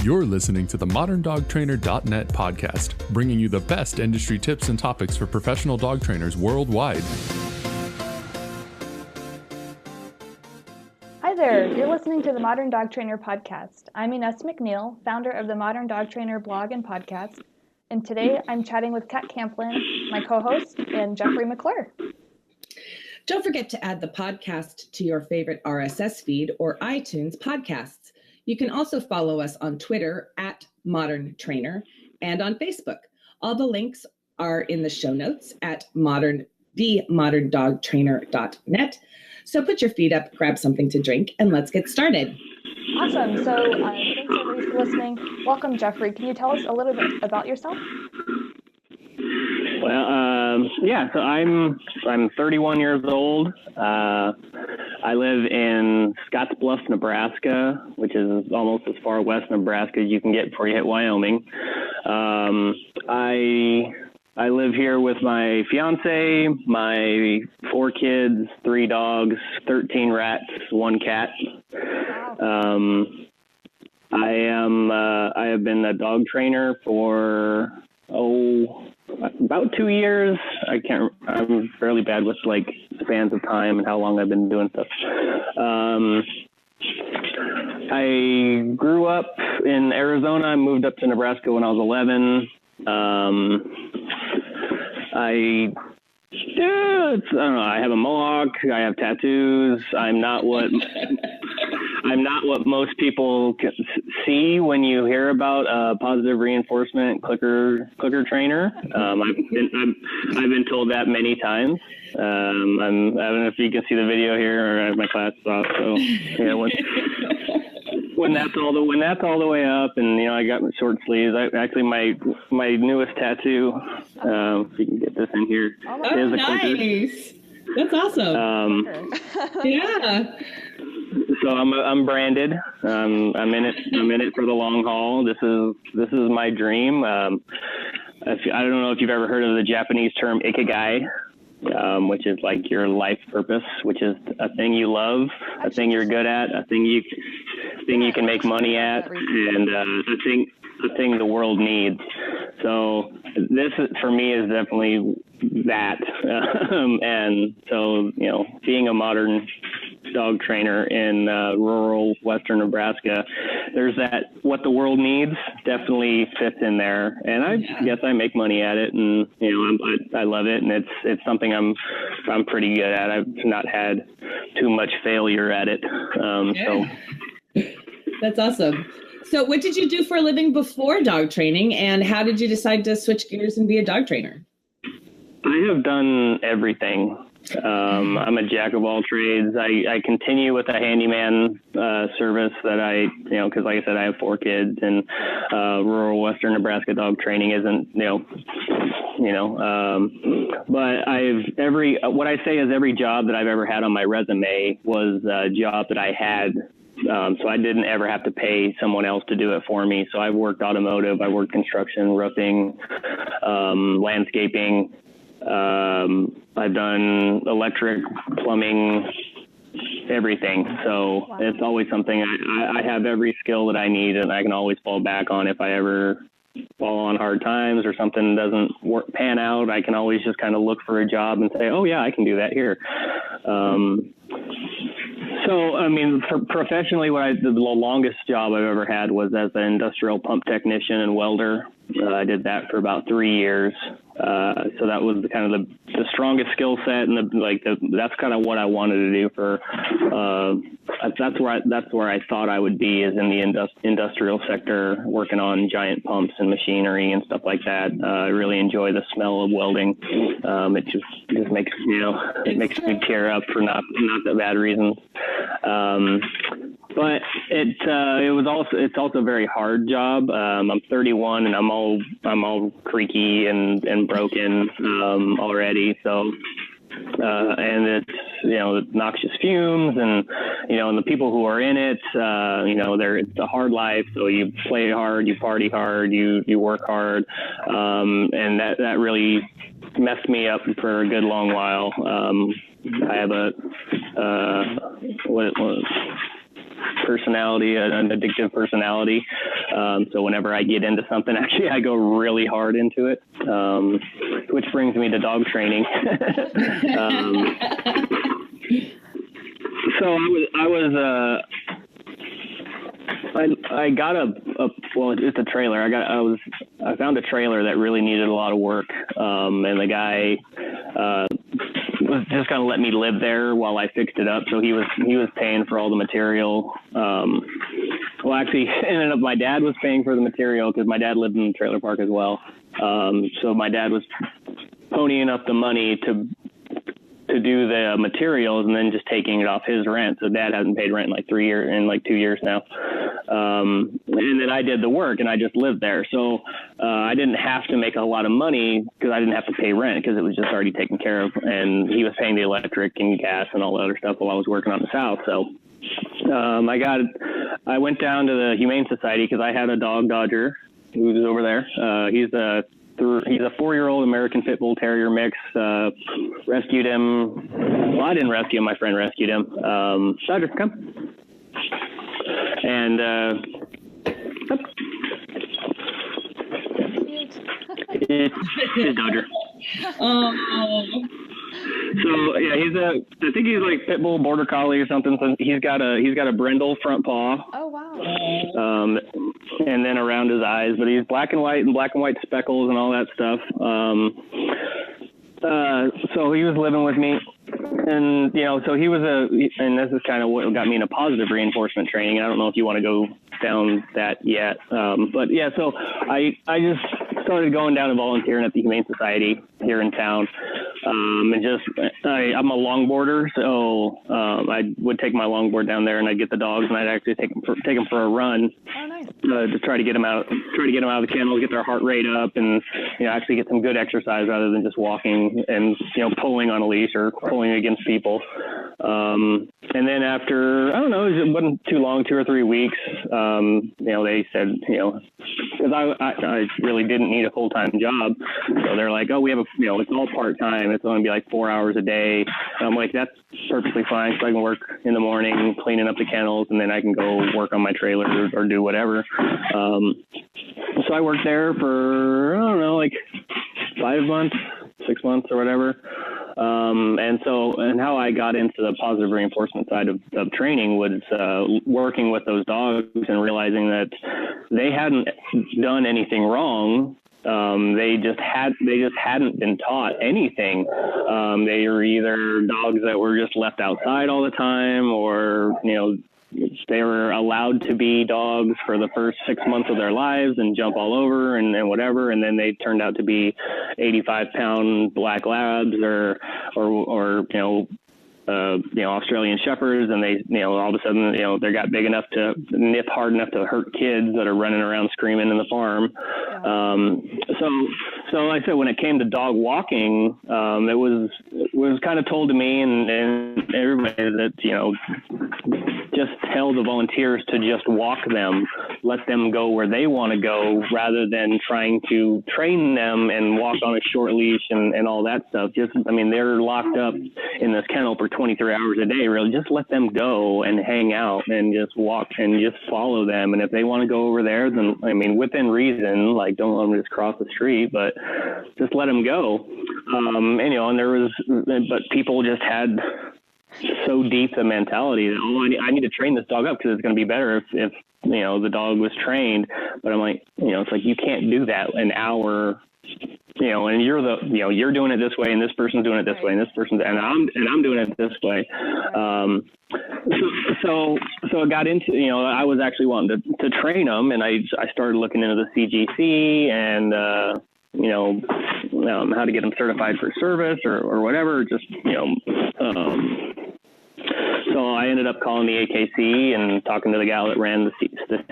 You're listening to the ModernDogTrainer.net podcast, bringing you the best industry tips and topics for professional dog trainers worldwide. Hi there, you're listening to the Modern Dog Trainer podcast. I'm Ines McNeil, founder of the Modern Dog Trainer blog and podcast, and today I'm chatting with Kat Camplin, my co-host, and Jeffrey McClure. Don't forget to add the podcast to your favorite RSS feed or iTunes podcasts. You can also follow us on Twitter at Modern Trainer and on Facebook. All the links are in the show notes at themoderndogtrainer.net. So put your feet up, grab something to drink, and let's get started. Awesome. So thanks everybody for listening. Welcome, Jeffrey. Can you tell us a little bit about yourself? Well, so I'm 31 years old. I live in Scottsbluff, Nebraska, which is almost as far west Nebraska as you can get before you hit Wyoming. I live here with my fiance, my 4 kids, 3 dogs, 13 rats, 1 cat. I have been a dog trainer for about 2 years. I'm fairly bad with spans of time and how long I've been doing stuff. I grew up in Arizona. I moved up to Nebraska when I was 11. I don't know. I have a mohawk. I have tattoos. I'm not what most people see when you hear about positive reinforcement clicker trainer. I've been told that many times. I don't know if you can see the video here, or I have my glasses off. So yeah, when that's all the way up, and I got my short sleeves. My newest tattoo, if you can get this in here, is a clicker. Nice. That's awesome. Yeah. So I'm branded. I'm in it for the long haul. This is my dream. I don't know if you've ever heard of the Japanese term ikigai, which is like your life purpose, which is a thing you love, a thing you're good at, a thing you can make money at, and a thing the world needs. So this for me is definitely that. And so being a modern dog trainer in rural western Nebraska, there's that what the world needs definitely fits in there, and I guess I make money at it, and I love it, and it's something I'm pretty good at. I've not had too much failure at it. So that's awesome. So what did you do for a living before dog training, and how did you decide to switch gears and be a dog trainer? I have done everything. I'm a jack of all trades. I continue with a handyman service that because like I said, I have 4 kids, and rural western Nebraska dog training isn't, but what I say is every job that I've ever had on my resume was a job that I had. So I didn't ever have to pay someone else to do it for me. So I've worked automotive, I worked construction, roofing, landscaping. I've done electric, plumbing, everything. So It's always something I have every skill that I need, and I can always fall back on if I ever fall on hard times or something doesn't pan out. I can always just kind of look for a job and say, oh yeah, I can do that here. So, professionally, the longest job I've ever had was as an industrial pump technician and welder. I did that for about 3 years. So that was kind of the strongest skill set, and that's kind of what I wanted to do for. That's where I thought I would be, is in the industrial sector, working on giant pumps and machinery and stuff like that. I really enjoy the smell of welding. It just makes makes me tear up for not the bad reasons. But it's also a very hard job. I'm 31 and I'm all creaky and broken already. So and it's noxious fumes, and and the people who are in it, it's a hard life. So you play hard, you party hard, you work hard, and that really messed me up for a good long while. I have a personality, an addictive personality. So whenever I get into something, actually, I go really hard into it, which brings me to dog training. So I got well, it's a trailer. I found a trailer that really needed a lot of work. And the guy, was just going to let me live there while I fixed it up. So he was paying for all the material. Well, actually, ended up my dad was paying for the material because my dad lived in the trailer park as well. So my dad was ponying up the money to do the materials and then just taking it off his rent. So dad hasn't paid rent in 2 years now. And then I did the work and I just lived there. So I didn't have to make a lot of money because I didn't have to pay rent because it was just already taken care of. And he was paying the electric and gas and all the other stuff while I was working on the south. So I went down to the Humane Society because I had a dog, Dodger, who's over there. He's a 4-year-old American Pit Bull Terrier mix. Rescued him. Well, I didn't rescue him. My friend rescued him. Dodger, come. And it's Dodger. So yeah, I think he's like Pit Bull Border Collie or something. So he's got a brindle front paw. Oh wow. And then around his eyes, but he's black and white speckles and all that stuff. So he was living with me, and so he was and this is kind of what got me into positive reinforcement training. I don't know if you want to go down that yet, but yeah. So I just started going down and volunteering at the Humane Society here in town. I'm a longboarder, so I would take my longboard down there and I'd get the dogs and I'd actually take them for a run. Oh, nice. To try to get them out of the kennel, get their heart rate up, and actually get some good exercise rather than just walking and pulling on a leash or pulling against people. And then after, I don't know, it wasn't too long, 2 or 3 weeks, they said, because I really didn't need a full-time job. So they're like, oh, we have it's all part-time. It's going to be like 4 hours a day. And I'm like, that's perfectly fine. So I can work in the morning, cleaning up the kennels, and then I can go work on my trailer or do whatever. So I worked there for, I don't know, like 5 months, 6 months or whatever. And how I got into the positive reinforcement side of training was working with those dogs and realizing that they hadn't done anything wrong. They just hadn't been taught anything. They were either dogs that were just left outside all the time, or they were allowed to be dogs for the first 6 months of their lives and jump all over and whatever, and then they turned out to be 85-pound black labs or Australian shepherds, and they all of a sudden they got big enough to nip hard enough to hurt kids that are running around screaming in the farm. So like I said, when it came to dog walking, it was kind of told to me and everybody that just tell the volunteers to just walk them, let them go where they want to go, rather than trying to train them and walk on a short leash and all that stuff. They're locked up in this kennel for 23 hours a day. Really, just let them go and hang out and just walk and just follow them. And if they want to go over there, then within reason, like don't let them just cross the street, but just let them go. But people just had so deep the mentality that I need to train this dog up because it's going to be better if the dog was trained. But I'm like, it's like you can't do that an hour. And you're doing it this way, and this person's doing it this way, and this person's, and I'm doing it this way. So I got into, I was actually wanting to train them, and I started looking into the CGC and, how to get them certified for service or whatever, so I ended up calling the AKC and talking to the gal that ran the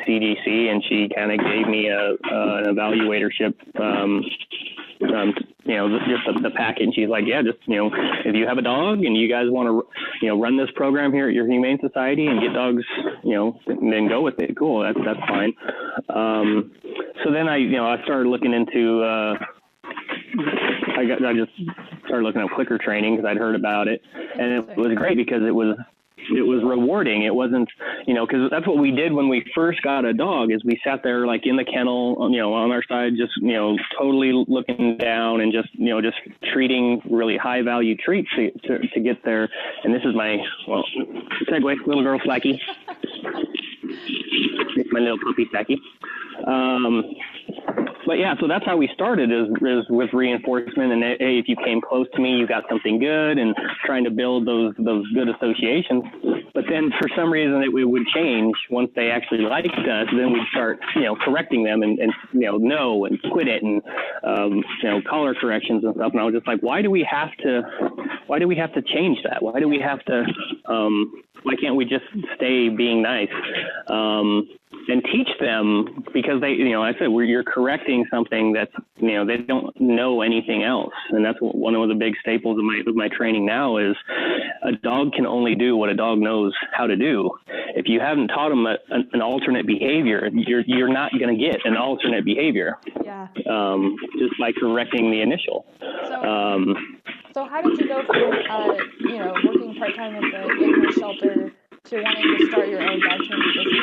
CGC, and she kind of gave me an evaluatorship, just the package. She's like, yeah, just, if you have a dog and you guys want to, run this program here at your Humane Society and get dogs, then go with it. Cool. That's fine. So then I started looking into, I just started looking at clicker training because I'd heard about it, and it was great because it was rewarding. It wasn't, because that's what we did when we first got a dog, is we sat there like in the kennel, on our side, just, totally looking down and just treating really high value treats to get there. And this is my, segue, little girl Slacky. My little puppy Slacky. But yeah, so that's how we started, is with reinforcement. And hey, if you came close to me, you got something good, and trying to build those good associations. But then for some reason it would change once they actually liked us. Then we'd start, correcting them and no, and quit it, and, collar corrections and stuff. And I was just like, why do we have to change that? Why do we have to, why can't we just stay being nice? And teach them, because they, I said, you're correcting something that's, they don't know anything else. And that's one of the big staples of my training now is a dog can only do what a dog knows how to do. If you haven't taught them an alternate behavior, you're not going to get an alternate behavior. Yeah. Just by correcting the initial. So how did you go from, working part-time at the animal shelter to wanting to start your own dog training business?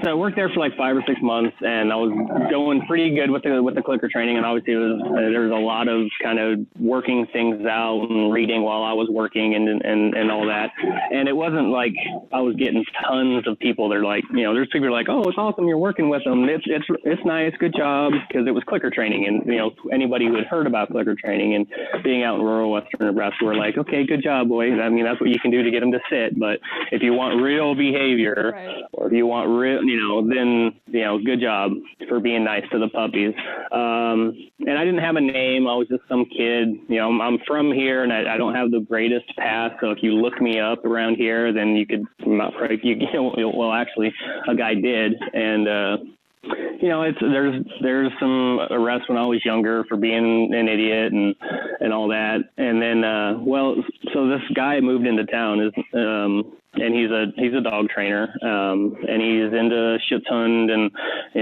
So I worked there for like 5 or 6 months, and I was going pretty good with the clicker training. And obviously there was a lot of kind of working things out and reading while I was working and all that. And it wasn't like I was getting tons of people. They're like, there's people like, oh, it's awesome, you're working with them. It's nice, good job, because it was clicker training. And, anybody who had heard about clicker training and being out in rural Western Nebraska were like, okay, good job, boys. I mean, that's what you can do to get them to sit. But if you want real behavior, right, or if you want real, then, good job for being nice to the puppies. And I didn't have a name. I was just some kid. I'm from here, and I don't have the greatest past. So if you look me up around here, then you could, actually a guy did. And, there's some arrests when I was younger for being an idiot and all that. And then, so this guy moved into town, and he's a dog trainer, and he's into Schutzhund and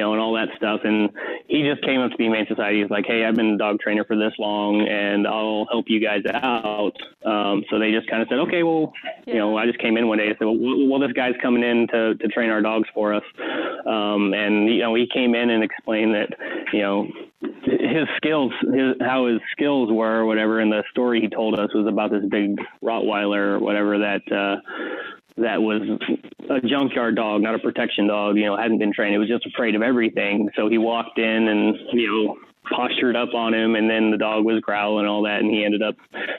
all that stuff. And he just came up to Humane Society. He's like, hey, I've been a dog trainer for this long, and I'll help you guys out. So they just kind of said, okay, well, I just came in one day and said, well, this guy's coming in to train our dogs for us. And he came in and explained that, his skills, how his skills were or whatever. And the story he told us was about this big Rottweiler or whatever that was a junkyard dog, not a protection dog, hadn't been trained. It was just afraid of everything. So he walked in and, postured up on him, and then the dog was growling and all that. And he ended up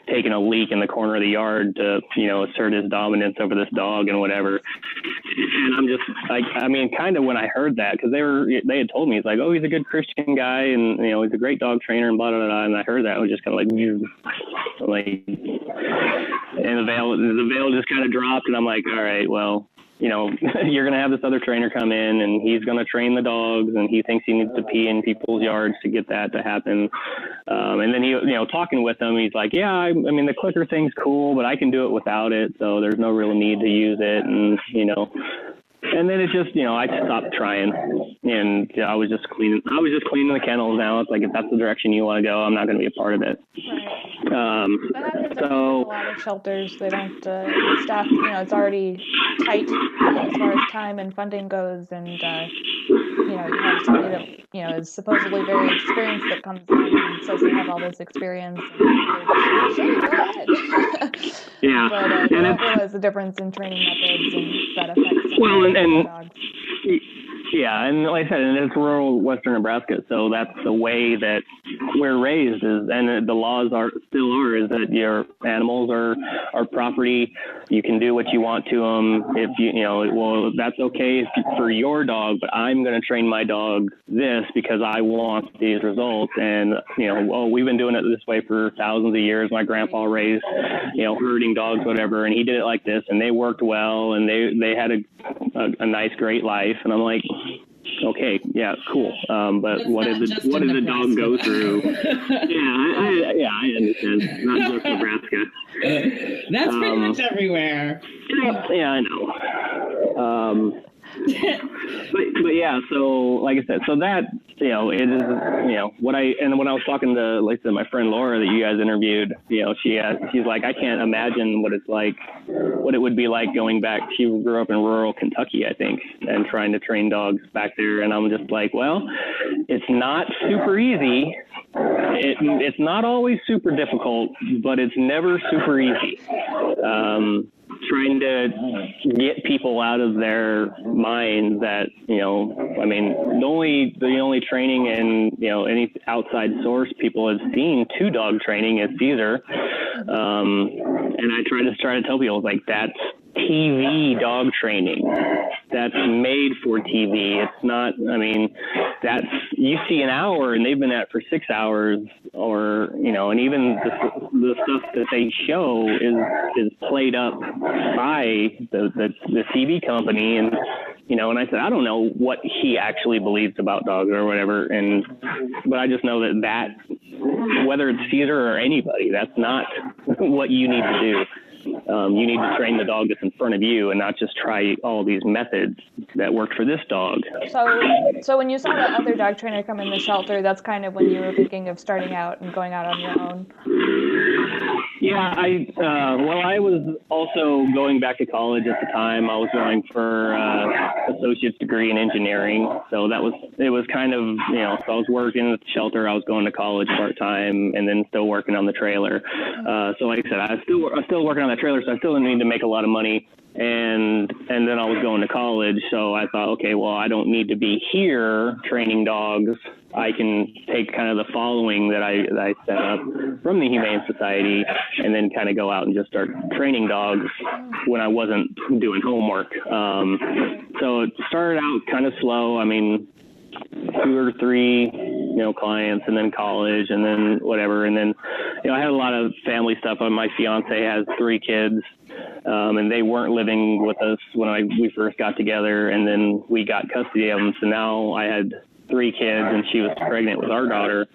taking a leak in the corner of the yard to, assert his dominance over this dog and whatever. And I'm just like, kind of when I heard that, because they had told me, it's like, oh, he's a good Christian guy, and, he's a great dog trainer and blah, blah, blah. And I heard that, I was just kind of like, and the veil just kind of dropped, and I'm like, all right, well, you're going to have this other trainer come in, and he's going to train the dogs, and he thinks he needs to pee in people's yards to get that to happen. And then he, talking with him, he's like, yeah, the clicker thing's cool, but I can do it without it. So there's no real need to use it. And, and then it just, I stopped trying, and I was just cleaning the kennels now. It's like, if that's the direction you want to go, I'm not going to be a part of it. Right. That happens a lot of shelters. They don't, staff, it's already tight as far as time and funding goes. And, you have somebody that, is supposedly very experienced that comes in and says they have all this experience. And sure, go ahead. Yeah. But they don't realize the difference in training methods and that affects dogs. Yeah, and like I said, and it's rural Western Nebraska, so that's the way that we're raised, and the laws is that your animals are property. You can do what you want to them. If that's okay for your dog, but I'm going to train my dog this because I want these results. And we've been doing it this way for thousands of years. My grandpa raised herding dogs, whatever, and he did it like this, and they worked well, and they had a nice, great life. And I'm like, okay, yeah, cool. But what did the dog go through? I understand. Not just Nebraska. That's pretty much everywhere. Yeah, I know. But yeah, so like I said, so that it is, when I was talking to, like, my friend Laura that you guys interviewed, she's like, I can't imagine what it would be like going back. She grew up in rural Kentucky, I think, and trying to train dogs back there. And I'm just like, well, it's not super easy. It's not always super difficult, but it's never super easy. Trying to get people out of their minds that, the only training and, any outside source people have seen to dog training is Caesar. And I try to tell people, like, that's TV dog training. That's made for TV. It's not, that's, you see an hour and they've been at it for 6 hours, or, and even the stuff that they show is played up by the TV company. And, and I said, I don't know what he actually believes about dogs or whatever. But I just know that whether it's Caesar or anybody, that's not what you need to do. You need to train the dog that's in front of you and not just try all these methods that work for this dog. So when you saw that other dog trainer come in the shelter, that's kind of when you were thinking of starting out and going out on your own? Yeah, I was also going back to college at the time. I was going for associate's degree in engineering. So it was kind of, so I was working at the shelter. I was going to college part-time and then still working on the trailer. So like I said, I was still working on the trailer, so I still need to make a lot of money. And then I was going to college, so I thought, okay, well, I don't need to be here training dogs. I can take kind of the following that I set up from the Humane Society and then kind of go out and just start training dogs when I wasn't doing homework. So it started out kind of slow. 2 or 3, clients, and then college, and then whatever. And then, I had a lot of family stuff. My fiance has 3 kids, and they weren't living with us when we first got together, and then we got custody of them. So now I had 3 kids, and she was pregnant with our daughter.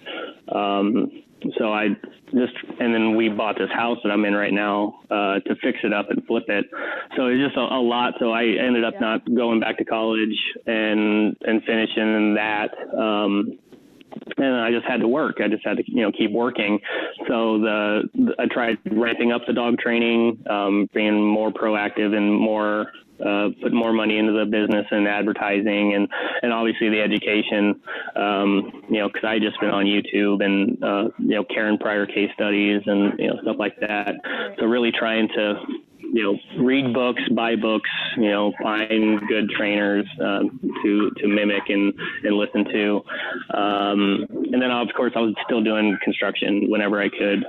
And then we bought this house that I'm in right now to fix it up and flip it. So it's just a lot. So I ended up not going back to college and finishing that. And I just had to work. I just had to, keep working. So I tried ramping up the dog training, being more proactive and more put more money into the business and advertising and obviously the education, because I just been on YouTube and, Karen Pryor case studies and, stuff like that. So really trying to, read books, buy books, find good trainers to mimic and listen to. And then, of course, I was still doing construction whenever I could,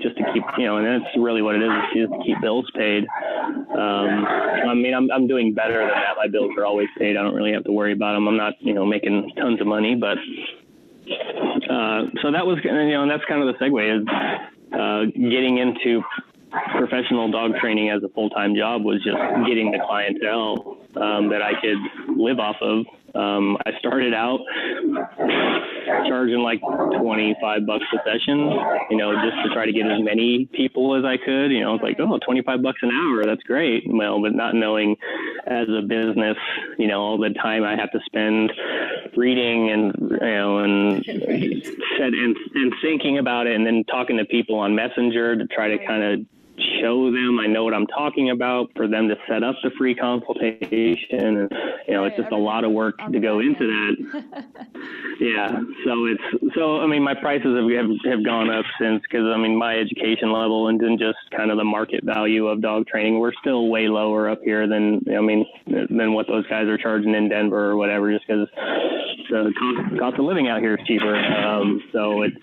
just to keep, and that's really what it is to keep bills paid. I'm doing better than that. My bills are always paid. I don't really have to worry about them. I'm not, making tons of money, but so that was, and that's kind of the segue is getting into professional dog training as a full-time job was just getting the clientele that I could live off of. I started out charging like $25 a session, just to try to get as many people as I could. It's like, $25 an hour, that's great. Well, but not knowing as a business, all the time I have to spend reading and thinking about it, and then talking to people on Messenger to try to kind of show them I know what I'm talking about, for them to set up the free consultation. And, it's just a lot of work to go into that. Yeah. So my prices have gone up since, because my education level and then just kind of the market value of dog training, we're still way lower up here than what those guys are charging in Denver or whatever, just because the cost of living out here is cheaper. So it's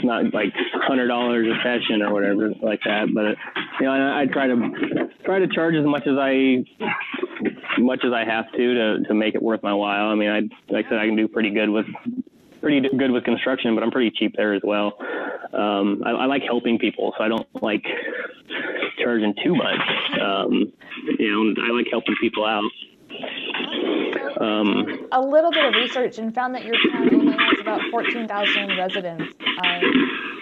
not like $100 a session or whatever like that, but I try to charge as much as I have to make it worth my while. Like I said, I can do pretty good with construction, but I'm pretty cheap there as well. I like helping people, so I don't like charging too much. I like helping people out. A little bit of research and found that your town only has about 14,000 residents.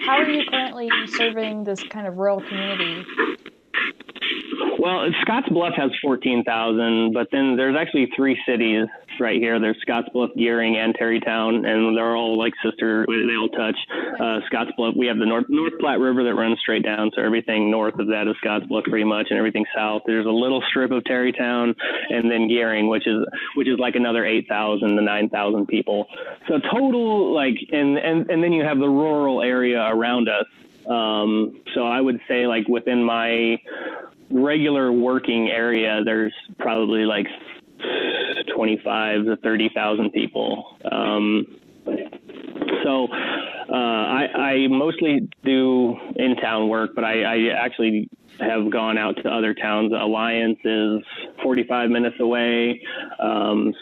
How are you currently serving this kind of rural community? Well, Scottsbluff has 14,000, but then there's actually 3 cities right here. There's Scottsbluff, Gearing, and Terrytown, and they're all like sister. They all touch. Scottsbluff, we have the North Platte River that runs straight down, so everything north of that is Scottsbluff pretty much, and everything south. There's a little strip of Terrytown, and then Gearing, which is like another 8,000 to 9,000 people. So total, like, and then you have the rural area around us. So I would say, like, within my regular working area, there's probably like 25 to 30,000 people. So I mostly do in-town work, but I actually have gone out to other towns. Alliance is 45 minutes away.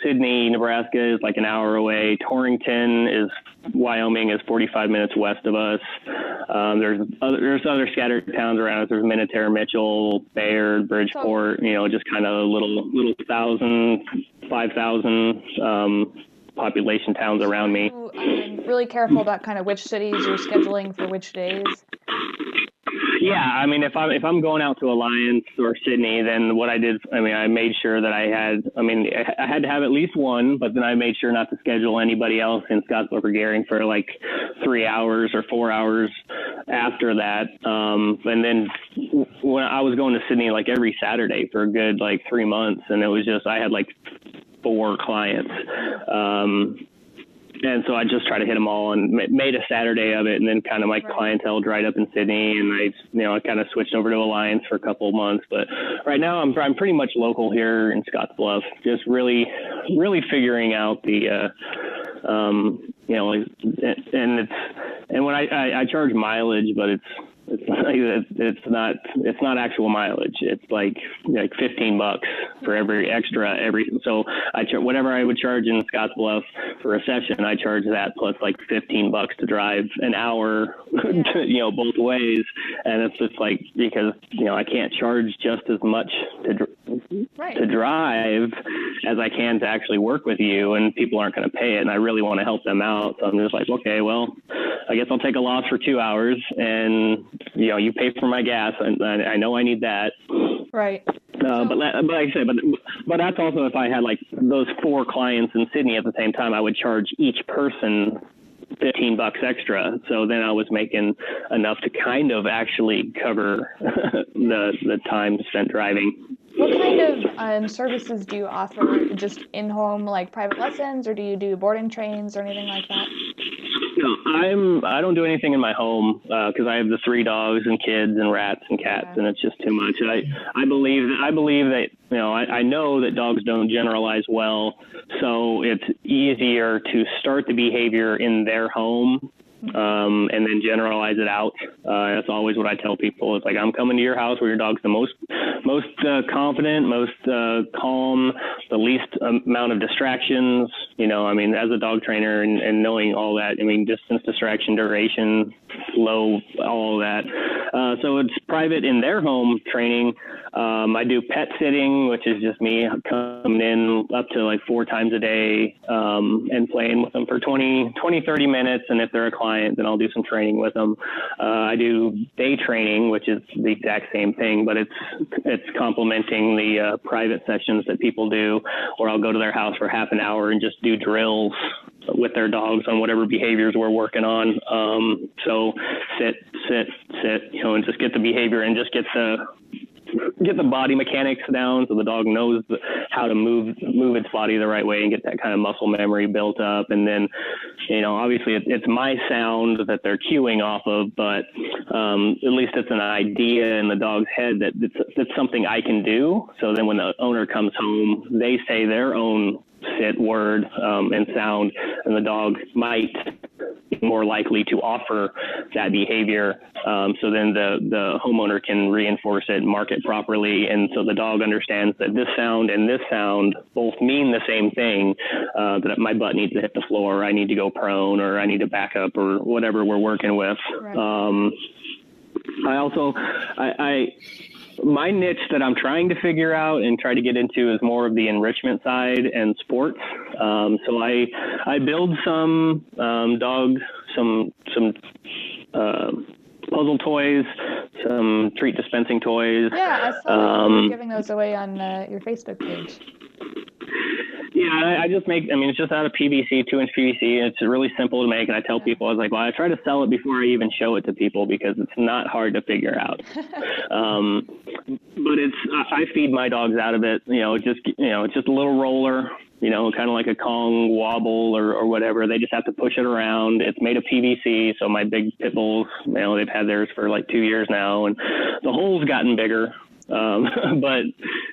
Sydney, Nebraska is like an hour away. Torrington Wyoming is 45 minutes west of us. There's other scattered towns around us. There's Minnetonka, Mitchell, Bayard, Bridgeport, just kind of little 1,000, 5,000 population towns around me. I'm really careful about kind of which cities you're scheduling for which days. Yeah, I mean, if I'm going out to Alliance or Sydney, then what I did, I made sure that I had to have at least one, but then I made sure not to schedule anybody else in Scottsbluff or Gearing for like 3 hours or 4 hours after that. And then when I was going to Sydney like every Saturday for a good like 3 months, and it was just, I had like 4 clients. And so I just try to hit them all and made a Saturday of it. And then kind of my clientele dried up in Sydney, and I kind of switched over to Alliance for a couple of months. But right now I'm pretty much local here in Scottsbluff, just really, really figuring out the, and when I charge mileage, but it's not actual mileage. It's like $15 for so whatever I would charge in Scottsbluff for a session, I charge that plus like $15 to drive an hour, both ways. And it's just like, because, I can't charge just as much to drive as I can to actually work with you, and people aren't going to pay it. And I really want to help them out. So I'm just like, okay, well, I guess I'll take a loss for 2 hours, and you pay for my gas, and I know I need that. Right. But like I said, but that's also if I had like those 4 clients in Sydney at the same time, I would charge each person $15 extra. So then I was making enough to kind of actually cover the time spent driving. What kind of services do you offer? Just in-home, like private lessons, or do you do boarding trains or anything like that? No, I don't do anything in my home because I have the 3 dogs and kids and rats and cats, and it's just too much. I believe that I know that dogs don't generalize well, so it's easier to start the behavior in their home. And then generalize it out. That's always what I tell people. It's like, I'm coming to your house where your dog's the most confident, most calm, the least amount of distractions. As a dog trainer and knowing all that, distance, distraction, duration, flow, all of that. So it's private in their home training. I do pet sitting, which is just me coming in up to like 4 times a day and playing with them for 20, 30 minutes. And if they're a client, then I'll do some training with them. I do day training, which is the exact same thing, but it's complementing the private sessions that people do, where I'll go to their house for half an hour and just do drills with their dogs on whatever behaviors we're working on. So sit, and just get the behavior and just get the body mechanics down so the dog knows how to move its body the right way and get that kind of muscle memory built up. And then, obviously it's my sound that they're cueing off of, but at least it's an idea in the dog's head that it's something I can do. So then when the owner comes home, they say their own sit, word, and sound, and the dog might be more likely to offer that behavior. So then the homeowner can reinforce it, mark it properly. And so the dog understands that this sound and this sound both mean the same thing, that my butt needs to hit the floor, I need to go prone, or I need to back up, or whatever we're working with. Right. My niche that I'm trying to figure out and try to get into is more of the enrichment side and sports. So I build some puzzle toys, some treat dispensing toys. Yeah, I saw you were giving those away on your Facebook page. Yeah, I just make, I mean, it's just out of PVC, 2-inch PVC. And it's really simple to make. And I tell people, I was like, well, I try to sell it before I even show it to people because it's not hard to figure out. But I feed my dogs out of it. It's just a little roller, kind of like a Kong wobble or whatever. They just have to push it around. It's made of PVC. So my big pit bulls, they've had theirs for like 2 years now, and the hole's gotten bigger. But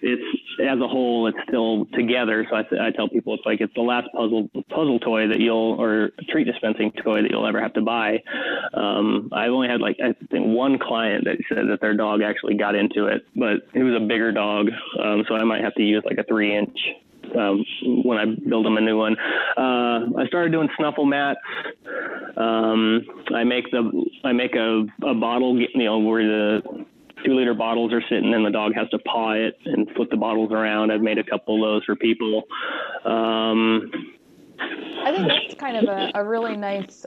it's, as a whole, it's still together. So I tell people it's the last puzzle toy or treat dispensing toy that you'll ever have to buy. I've only had I think one client that said that their dog actually got into it, but it was a bigger dog. So I might have to use like a 3-inch when I build them a new one. I started doing snuffle mats. I make a bottle, where the 2-liter bottles are sitting and the dog has to paw it and flip the bottles around. I've made a couple of those for people. I think that's kind of a really nice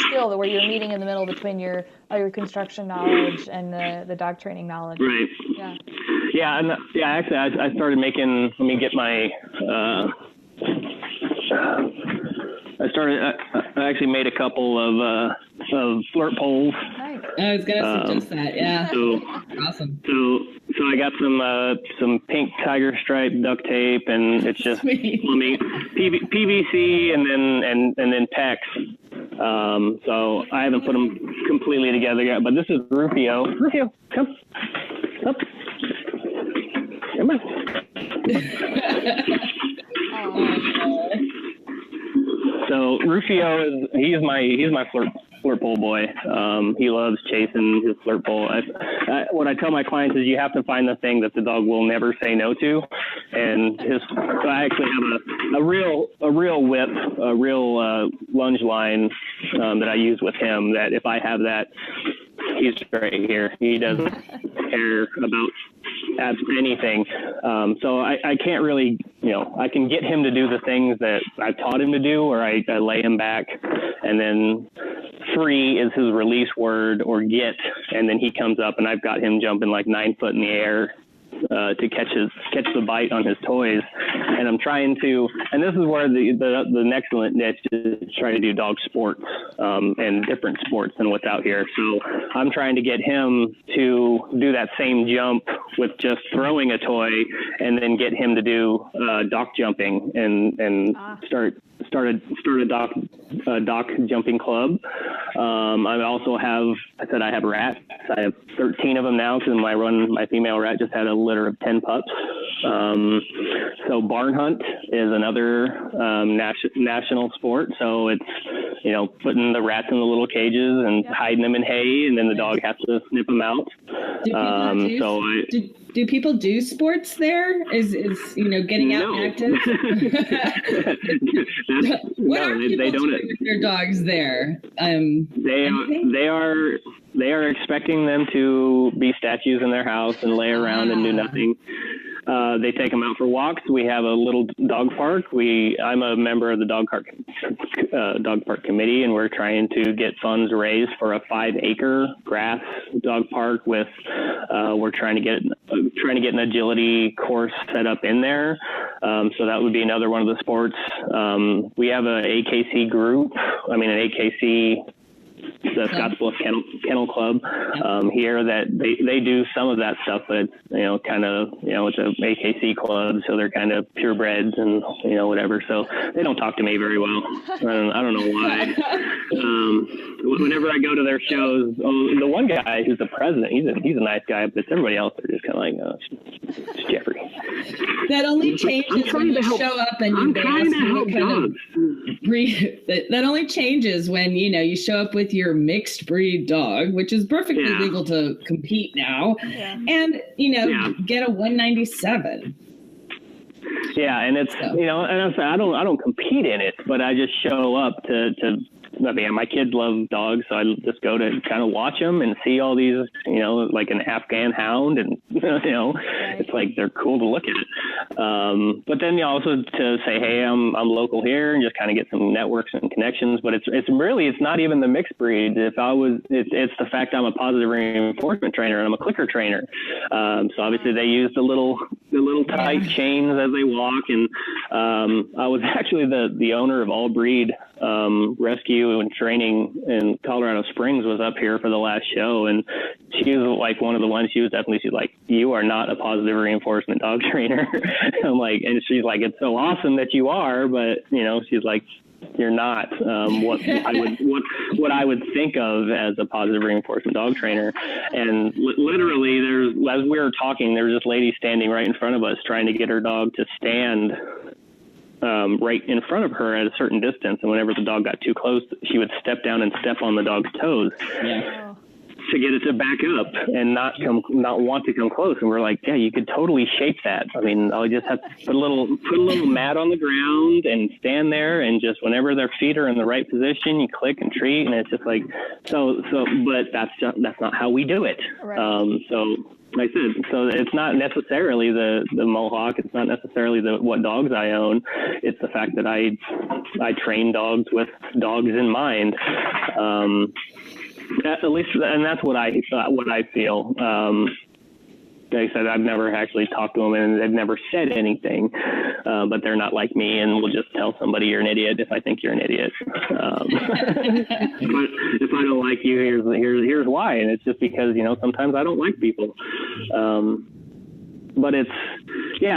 skill where you're meeting in the middle between your construction knowledge and the dog training knowledge. Right. Yeah. Yeah. And actually I started making, let me get my, I actually made a couple of flirt poles. Nice. I was gonna suggest that. Yeah. So awesome. So I got some pink tiger stripe duct tape, and it's just PVC and then PEX. So I haven't put them completely together yet. But this is Rufio. Rufio, come up. Come on. So Rufio he's my flirt pole boy. He loves chasing his flirt pole. What I tell my clients is you have to find the thing that the dog will never say no to. And so I actually have a real whip, a real lunge line that I use with him. That if I have that, he's right here. He doesn't care about anything. So I can't really, I can get him to do the things that I've taught him to do, or I lay him back, and then free is his release word, or get, and then he comes up and I've got him jumping like 9 foot in the air to catch the bite on his toys. And I'm trying to, and this is where the next niche is trying to do dog sports and different sports than what's out here. So I'm trying to get him to do that same jump with just throwing a toy, and then get him to do dock jumping and start a dock jumping club. I also have rats. I have 13 of them now because my female rat just had a litter of 10 pups. So barn hunt is another national sport. So it's, putting the rats in the little cages and hiding them in hay, and then the dog has to snip them out. Do people do sports there? Is getting out and active? What are people doing with their dogs there? They are expecting them to be statues in their house and lay around and do nothing. They take them out for walks. We have a little dog park. I'm a member of the dog park committee, and we're trying to get funds raised for a 5-acre grass dog park with. We're trying to get an agility course set up in there. So that would be another one of the sports. We have an AKC group. an AKC. The Scottsbluff Kennel Club here, that they do some of that stuff, but it's it's a AKC club, so they're kind of purebreds and whatever. So they don't talk to me very well. I don't know why. Whenever I go to their shows, the one guy who's the president, he's a nice guy, but everybody else are just kind of like, oh, it's Jeffrey. That only changes when you show up and you ask what kind of breed. That only changes when you show up with your mixed breed dog, which is perfectly legal to compete now, and get a 197. Yeah, and it's and I don't compete in it, but I just show up to. My kids love dogs, so I just go to kind of watch them and see all these, like an Afghan hound, and it's like they're cool to look at. But then also to say, hey, I'm local here, and just kind of get some networks and connections. But it's not even the mixed breed. It's the fact I'm a positive reinforcement trainer and I'm a clicker trainer. So obviously they use the little tight chains as they walk. And I was actually the owner of All Breed rescue and training in Colorado Springs, was up here for the last show, and she was like one of the ones. She's like, you are not a positive reinforcement dog trainer. I'm like, and she's like, it's so awesome that you are, but she's like, you're not what I would think of as a positive reinforcement dog trainer. And literally, as we were talking, there was this lady standing right in front of us trying to get her dog to stand right in front of her at a certain distance, and whenever the dog got too close, she would step down and step on the dog's toes to get it to back up and not want to come close. And we're like, yeah, you could totally shape that. I mean, I'll just have to put a little mat on the ground and stand there, and just whenever their feet are in the right position, you click and treat. And it's just like, but that's not how we do it. Right. So like I said, so it's not necessarily the Mohawk. It's not necessarily what dogs I own. It's the fact that I train dogs with dogs in mind. At least, and that's what I feel. Like I said, I've never actually talked to them, and they've never said anything, but they're not like me, and will just tell somebody you're an idiot if I think you're an idiot. But if I don't like you, here's why, and it's just because sometimes I don't like people. But it's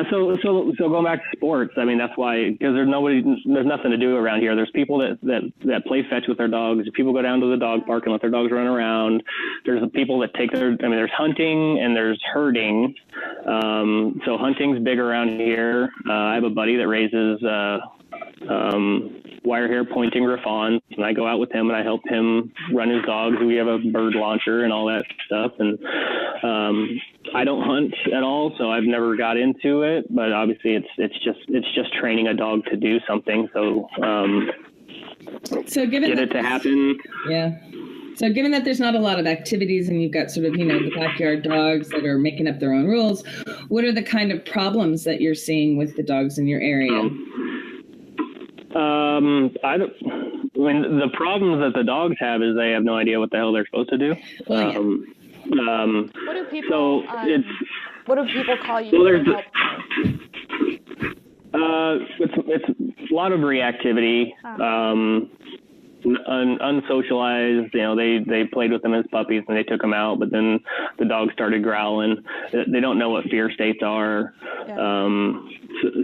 so going back to sports, I mean, that's why, because there's nothing to do around here. There's people that play fetch with their dogs. People go down to the dog park and let their dogs run around. There's people that there's hunting and there's herding. So hunting's big around here. I have a buddy that raises wire hair pointing griffons, and I go out with him and I help him run his dogs. We have a bird launcher and all that stuff, and I don't hunt at all, so I've never got into it, but obviously it's just training a dog to do something. So given it to happen. Yeah. So given that there's not a lot of activities and you've got sort of, the backyard dogs that are making up their own rules, what are the kind of problems that you're seeing with the dogs in your area? The problems that the dogs have is they have no idea what the hell they're supposed to do. What do people? What do people call you? It's a lot of reactivity. Unsocialized, they played with them as puppies and they took them out, but then the dog started growling. They don't know what fear states are.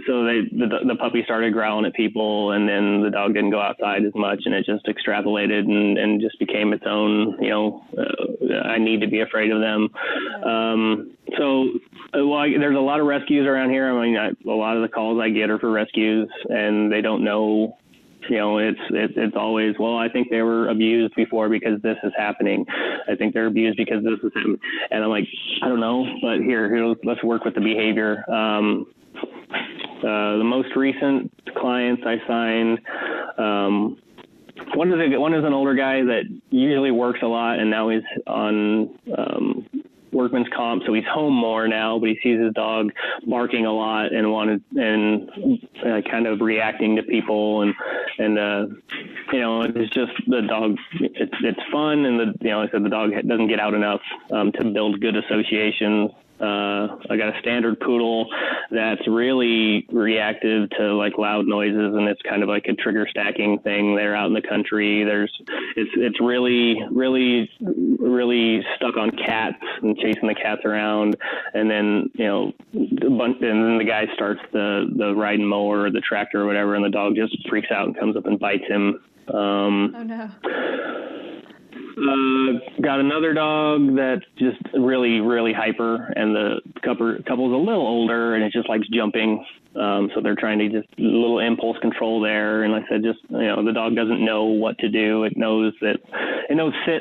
So the puppy started growling at people, and then the dog didn't go outside as much, and it just extrapolated and just became its own, I need to be afraid of them. There's a lot of rescues around here. I mean, a lot of the calls I get are for rescues, and they don't know. It's always, well, I think they were abused before because this is happening. I think they're abused because this is happening. And I'm like, I don't know, but here, let's work with the behavior. The most recent clients I signed, one is an older guy that usually works a lot, and now he's on workman's comp, so he's home more now, but he sees his dog barking a lot and kind of reacting to people, and it's just the dog. It's fun, and I said the dog doesn't get out enough to build good associations. I got a standard poodle that's really reactive to like loud noises, and it's kind of like a trigger stacking thing. They're out in the country. It's really, really, really stuck on cats and chasing the cats around. And then, and then the guy starts the riding mower or the tractor or whatever, and the dog just freaks out and comes up and bites him. Oh no. Got another dog that's just really, really hyper, and the couple's a little older, and it just likes jumping. So they're trying to just a little impulse control there. And like I said, just, the dog doesn't know what to do. It knows sit,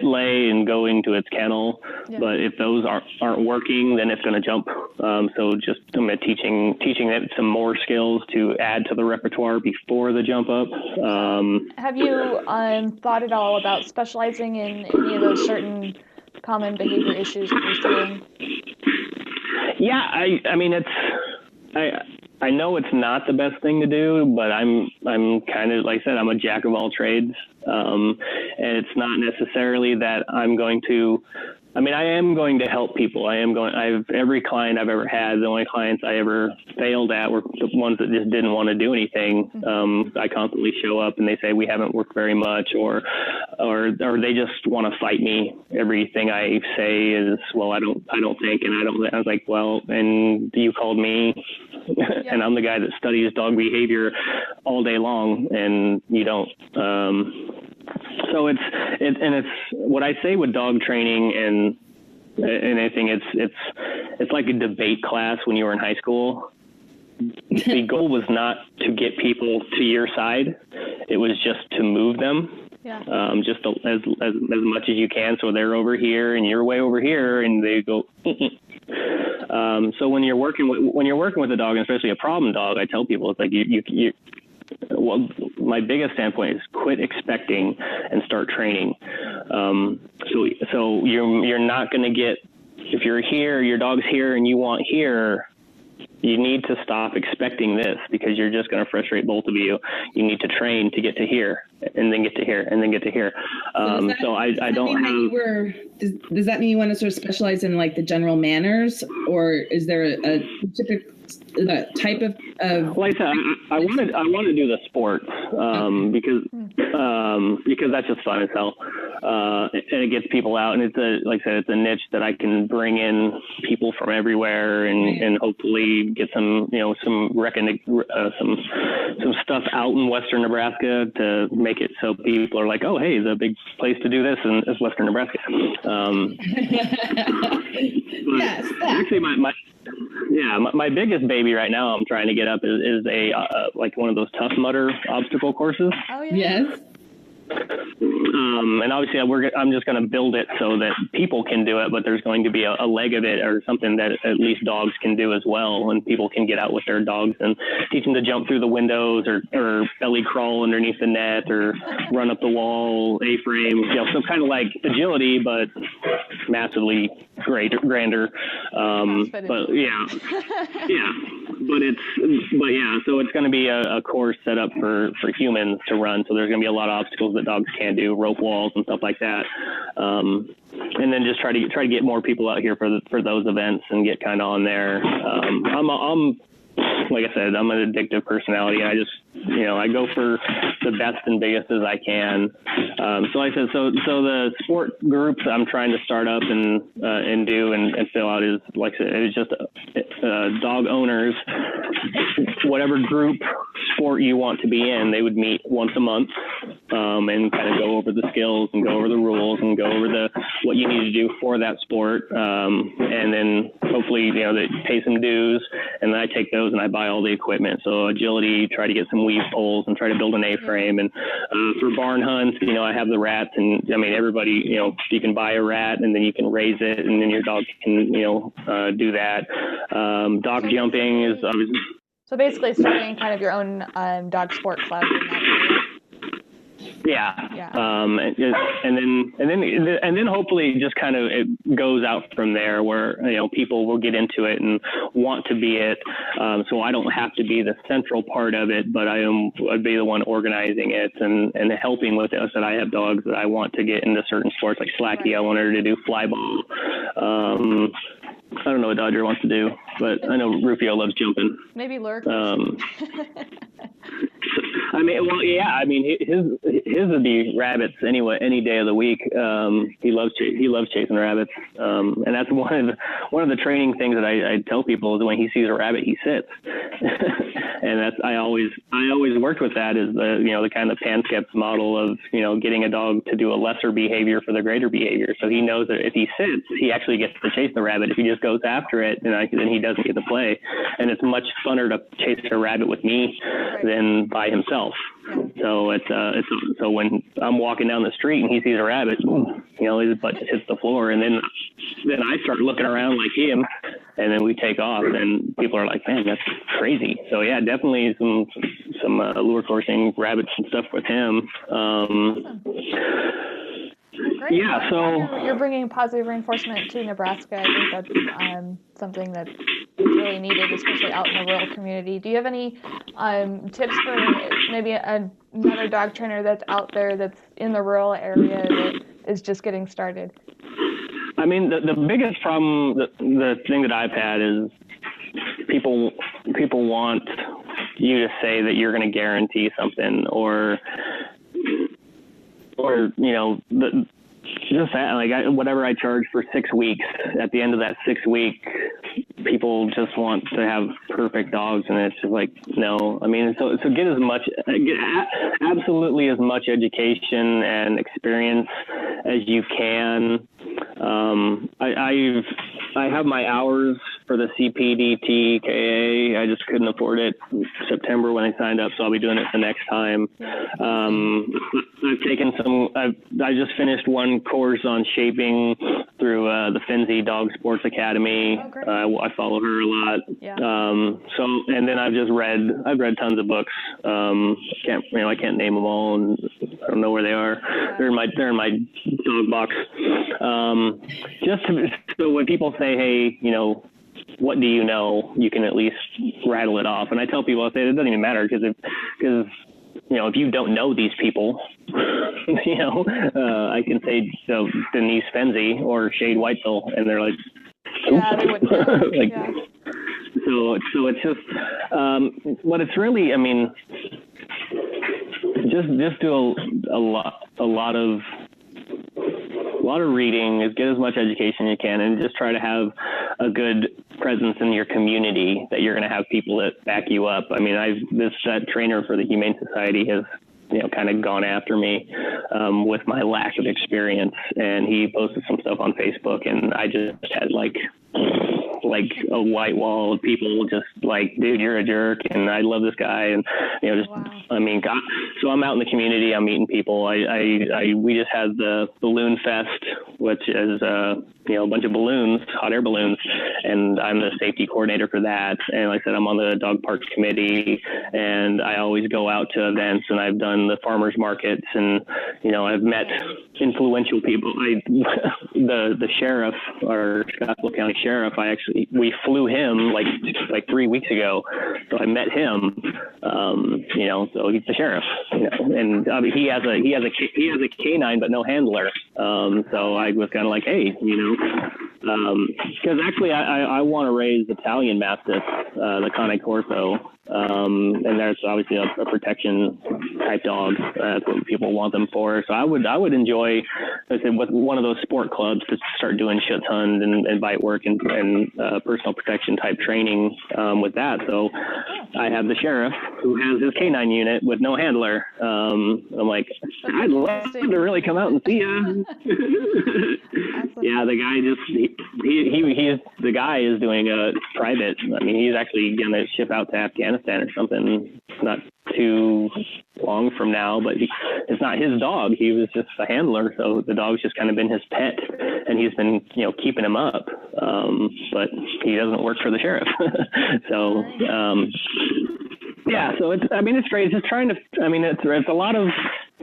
lay, and go into its kennel. Yeah. But if those aren't working, then it's going to jump. So just teaching it some more skills to add to the repertoire before the jump up. Have you thought at all about specializing in any of those certain common behavior issues that you're seeing? Yeah, I mean, I know it's not the best thing to do, but I'm kind of, like I said, I'm a jack of all trades. And it's not necessarily that I'm going to, I mean, I am going to help people. Every client I've ever had, the only clients I ever failed at were the ones that just didn't want to do anything. I constantly show up and they say, we haven't worked very much, or they just want to fight me. Everything I say is, well, I don't think, and I was like, well, and you called me and I'm the guy that studies dog behavior all day long, and you don't. So it's what I say with dog training and anything. It's like a debate class when you were in high school. The goal was not to get people to your side; it was just to move them, just as much as you can. So they're over here and you're way over here, and they go. So when you're working with a dog, and especially a problem dog, I tell people it's like you. Well, my biggest standpoint is quit expecting and start training. So you're not going to get, if you're here, your dog's here and you want here, you need to stop expecting this, because you're just going to frustrate both of you. You need to train to get to here, and then get to here, and then get to here. Does that mean you want to sort of specialize in like the general manners, or is there a specific type of like I said, I want to do the sport because that's just fun as hell, and it gets people out, and it's a niche that I can bring in people from everywhere, and hopefully get some stuff out in Western Nebraska to make it so people are like, oh, hey, the big place to do this is Western Nebraska. Yes. Actually, my biggest baby right now I'm trying to get up is a like one of those Tough Mudder obstacle courses. Oh, yeah. Yes. And obviously I'm just going to build it so that people can do it, but there's going to be a leg of it or something that at least dogs can do as well. And people can get out with their dogs and teach them to jump through the windows or belly crawl underneath the net or run up the wall, A-frame, so kind of like agility, but massively grander. But yeah. So it's going to be a course set up for humans to run. So there's going to be a lot of obstacles that dogs can't do, rope walls and stuff like that. And then just try to get more people out here for those events and get kind of on there. I'm like I said, I'm an addictive personality. I just, I go for the best and biggest as I can. So like I said, so the sport groups I'm trying to start up and do and fill out is, like I said, it's just dog owners, whatever group sport you want to be in, they would meet once a month and kind of go over the skills and go over the rules and go over what you need to do for that sport. And then hopefully, they pay some dues, and then I take those and I buy all the equipment. So agility, try to get some weave poles and try to build an A-frame. And for barn hunts, I have the rats, and I mean, everybody, you can buy a rat and then you can raise it, and then your dog can, do that. Dog jumping is obviously. So basically starting kind of your own dog sport club in that area. Yeah. And then hopefully just kind of it goes out from there where, people will get into it and want to be it. So I don't have to be the central part of it, but I'd be the one organizing it and helping with it. So that I have dogs that I want to get into certain sports like Slacky. Right. I want her to do fly ball. I don't know what Dodger wants to do, but I know Rufio loves jumping. Maybe lurk. I mean, well, yeah. I mean, his would be rabbits anyway, any day of the week. He loves chasing rabbits, and that's one of the training things that I tell people is when he sees a rabbit, he sits, and that's I always worked with that is the kind of Panskeps model of getting a dog to do a lesser behavior for the greater behavior. So he knows that if he sits, he actually gets to chase the rabbit. If he just goes after it, then he doesn't get to play, and it's much funner to chase a rabbit with me than by himself. So it's so when I'm walking down the street and he sees a rabbit, his butt just hits the floor, and then I start looking around like him, and then we take off, and people are like, man, that's crazy. So yeah, definitely some lure coursing rabbits and stuff with him. Great. Yeah, so you're bringing positive reinforcement to Nebraska. I think that's something that really needed, especially out in the rural community. Do you have any tips for maybe another dog trainer that's out there that's in the rural area that is just getting started? I mean, the biggest problem, the thing that I've had is people want you to say that you're going to guarantee something, or just that, like whatever I charge for 6 weeks, at the end of that 6 week, people just want to have perfect dogs, and it's just like, no. I mean, so get absolutely as much education and experience as you can. I have my hours for the CPDTKA. I just couldn't afford it in September when I signed up, so I'll be doing it the next time. I've taken I just finished one course on shaping through the Finzi Dog Sports Academy. Oh, I follow her a lot. Yeah. And then I've read tons of books. I can't name them all, and I don't know where they are. Yeah. They're in my dog box. So when people say, hey, what do you know? You can at least rattle it off. And I tell people, I say it doesn't even matter because if you don't know these people, I can say Denise Fenzi or Shade Whitesell, and they're like, yeah, they wouldn't know. like, yeah. So it's just what it's really. I mean, just do a lot of reading, is get as much education as you can, and just try to have a good presence in your community, that you're going to have people that back you up. I mean, that trainer for the Humane Society has kind of gone after me with my lack of experience, and he posted some stuff on Facebook, and I just had like a white wall of people just like, dude, you're a jerk, and I love this guy, and Wow. I mean, God. So I'm out in the community, I'm meeting people. We just had the Balloon Fest, which is a bunch of balloons, hot air balloons, and I'm the safety coordinator for that. And like I said, I'm on the dog parks committee, and I always go out to events, and I've done the farmers markets, and I've met influential people. The sheriff, our Scottsville County sheriff, we flew him like 3 weeks ago, so I met him. So he's the sheriff, and he has a canine but no handler. So I was kind of like, hey, because actually I want to raise Italian Mastiffs, the Cane Corso, and there's obviously a protection type dog. That's what people want them for. So I would enjoy, like I said, with one of those sport clubs to start doing Schutzhund and bite work and personal protection type training with that. So I have the sheriff who has his canine unit with no handler. I'm like, I'd love to really come out and see you. Yeah, the guy the guy is doing a private. I mean, he's actually going to ship out to Afghanistan or something not too long from now, but it's not his dog. He was just a handler, so the dog's just kind of been his pet, and he's been keeping him up, but he doesn't work for the sheriff. So yeah, so it's great. It's just trying to, it's a lot of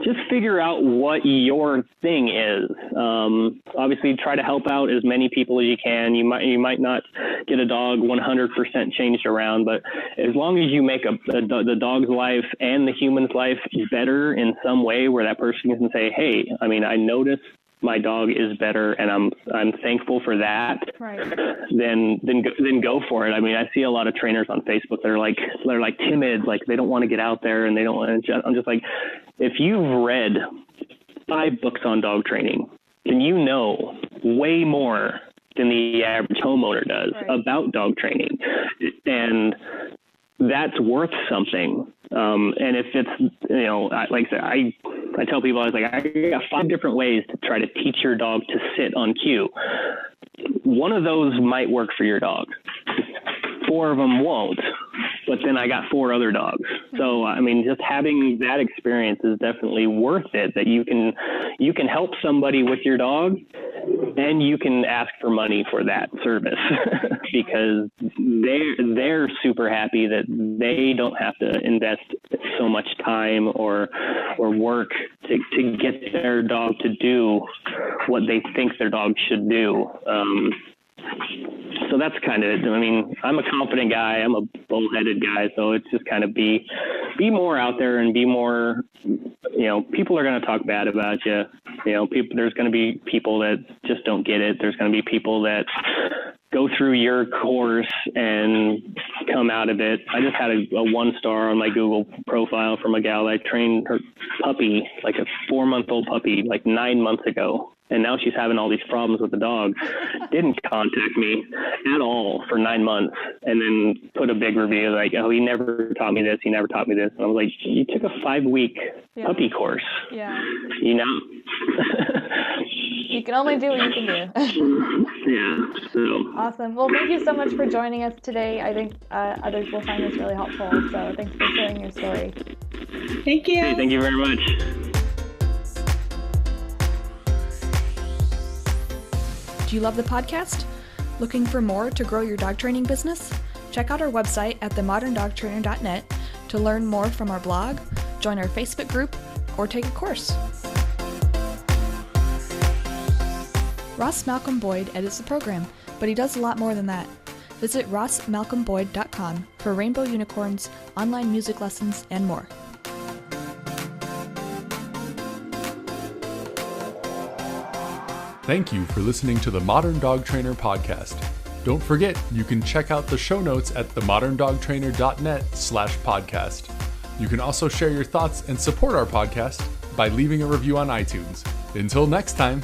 just figure out what your thing is. Obviously try to help out as many people as you can. You might not get a dog 100% changed around, but as long as you make the dog's life and the human's life better in some way, where that person can say, hey, I noticed my dog is better, and I'm thankful for that. Right. Then go for it. I see a lot of trainers on Facebook that are like timid, like they don't want to get out there, and they don't want to. I'm just like, if you've read 5 books on dog training, then you know way more than the average homeowner does about dog training, and that's worth something. And if it's, like I said, I tell people, I got 5 different ways to try to teach your dog to sit on cue. One of those might work for your dog. 4 of them won't, but then I got 4 other dogs. So, just having that experience is definitely worth it, that you can help somebody with your dog, and you can ask for money for that service because they're super happy that they don't have to invest so much time or work to get their dog to do what they think their dog should do. So that's kind of, I mean, I'm a confident guy. I'm a bullheaded guy. So it's just kind of be more out there and be more, people are going to talk bad about you. There's going to be people that just don't get it. There's going to be people that go through your course and come out of it. I just had a 1-star on my Google profile from a gal that trained her puppy, like a 4-month-old puppy, like 9 months ago. And now she's having all these problems with the dog. Didn't contact me at all for 9 months. And then put a big review like, oh, he never taught me this. He never taught me this. And I was like, you took a 5-week puppy course. Yeah. You can only do what you can do. Yeah. So awesome. Well, thank you so much for joining us today. I think others will find this really helpful. So thanks for sharing your story. Thank you. Hey, thank you very much. Do you love the podcast? Looking for more to grow your dog training business? Check out our website at themoderndogtrainer.net to learn more from our blog, join our Facebook group, or take a course. Ross Malcolm Boyd edits the program, but he does a lot more than that. Visit rossmalcolmboyd.com for rainbow unicorns, online music lessons, and more. Thank you for listening to the Modern Dog Trainer podcast. Don't forget, you can check out the show notes at themoderndogtrainer.net/podcast. You can also share your thoughts and support our podcast by leaving a review on iTunes. Until next time.